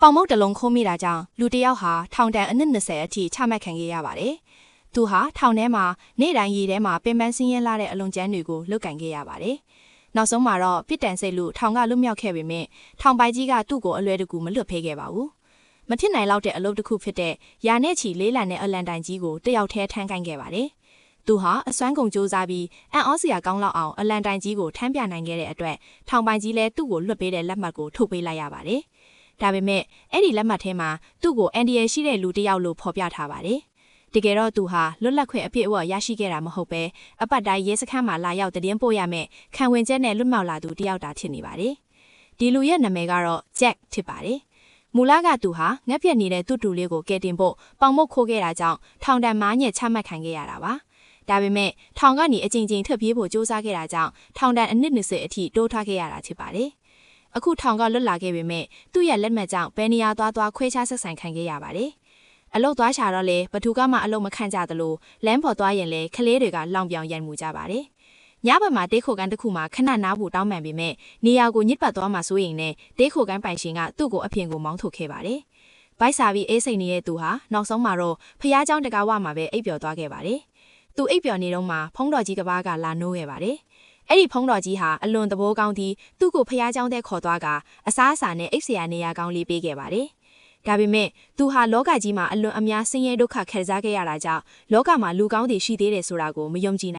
ပေါင်မုတ်တလုံးခိုးမိတာကြောင့်လူတစ်ယောက်ဟာထောင်ဒဏ်အနှစ်20အထိချမှတ်ခံခဲ့ရပါတယ်။သူဟာထောင်ထဲမှာနေ့တိုင်းရေထဲမှာပင်ပန်းဆင်းရဲလာတဲ့အလွန်ကျန်းတွေကိုလုတ်ကင်ခဲ့ရပါတယ်။နောက်ဆုံးမှာတော့ပြစ်ဒဏ်စိတ်လို့ထောင်ကလွတ်မြောက်ခဲ့ပေမဲ့ထောင်ပိုင်ကြီးကသူ့ကိုအလွယ်တကူမလွတ်ဖေးခဲ့ပါဘူး။မဖြစ်နိုင်လောက်တဲ့အလုပ်တစ်ခုဖြစ်တဲ့ရာနဲ့ချီလေးလံတဲ့အလန်တိုင်ကြီးကိုတယောက်တည်းထမ်းကိုင်ခဲ့ပါတယ်။သူဟာအစွမ်းကုန်စူးစမ်းပြီးအံ့ဩစရာကောင်းလောက်အောင်အလန်တိုင်ကြီးကိုထမ်းပြနိုင်ခဲ့တဲ့အတွက်ထောင်ပိုင်ကြီးလည်းသူ့ကိုလွတ်ပေးတဲ့လက်မှတ်ကိုထုတ်ပေးလိုက်ရပါတယ်။ဒါပေမဲ့အဲ့ဒီလက်မှတ်ထဲမှာသူ့ကိုအန်ဒီရယ်ရှိတဲ့လူတစ်ယောက်လို့ဖော်ပြထားပါတယ်။တကယ်တော့သူဟာလွတ်လပ်ခွင့်အပြည့်အဝရရှိခဲ့တာမဟုတ်ပဲအပတ်တိုင်းရဲစခန်းမှာလာရောက်တည်င်းပို့ရမယ်ခံဝင်ချက်နဲ့လွတ်မြောက်လာသူတစ်ယောက်တာဖြစ်နေပါတယ်။ဒီလူရဲ့နာမည်ကတော့ Jack ဖြစ်ပါတယ်။မူလကသူဟာငှက်ပြက်နေတဲ့သူ့တူလေးကိုကယ်တင်ဖို့ပေါင်မုတ်ခိုးခဲ့တာကြောင့်ထောင်ဒဏ်9ရက်ချမှတ်ခံခဲ့ရတာပါ။ဒါပေမဲ့ထောင်ကနေအကြိမ်ကြိမ်ထွက်ပြေးဖို့စူးစမ်းခဲ့တာကြောင့်ထောင်ဒဏ်အနှစ်20အထိတိုးထားခဲ့ရတာဖြစ်ပါတယ်။အခုထောင်ကလွတ်လာခဲ့ပေမဲ့သူ့ရဲ့လက်မှတ်ကြောင့်ဘယ်နေရာသွားခွဲခြားဆက်ဆံခံခဲ့ရပါတယ်။အလုတ်သွားရှာတော့လေဘသူကမှအလုတ်မခန့်ကြသလိုလမ်းပေါ်သွားရင်လေကလေးတွေကလောင်ပြောင်ရိုက်မှုကြပါတယ်။ညဘက်မှာတေးခိုကန်တစ်ခုမှာခဏနားဖို့တောင်းပန်ပေမဲ့နေရာကိုညစ်ပတ်သွားမှဆိုရင်လည်းတေးခိုကန်ပိုင်ရှင်ကသူ့ကိုအပြင်ကိုမောင်းထုတ်ခဲ့ပါတယ်။ဘိုက်စာပြီးအေးစိတ်နေတဲ့သူဟာနောက်ဆုံးမှာတော့ဖျားเจ้าတကားဝမှာပဲအိပ်ပျော်သွားခဲ့ပါတယ်။သူအိပ်ပျော်နေတော့မှဖုံးတော်ကြီးကဘာကလာနိုးခဲ့ပါတယ်။အဲ့ဒီဖုံးတော်ကြီးဟာအလွန်သဘောကောင်းပြီးသူ့ကိုဖျားเจ้าတဲ့ခေါ်သွားကအစားအစာနဲ့အိပ်စရာနေရာကောင်းလေးပေးခဲ့ပါတယ်။ဒါပေမဲ့သူဟာလောကကြီးမှာအလွန်အများဆင်းရဲဒုက္ခခံစားခဲ့ရတာကြောင့်လောကမှာလူကောင်းတွေရှိသေးတယ်ဆိုတာကိုမယုံကြည်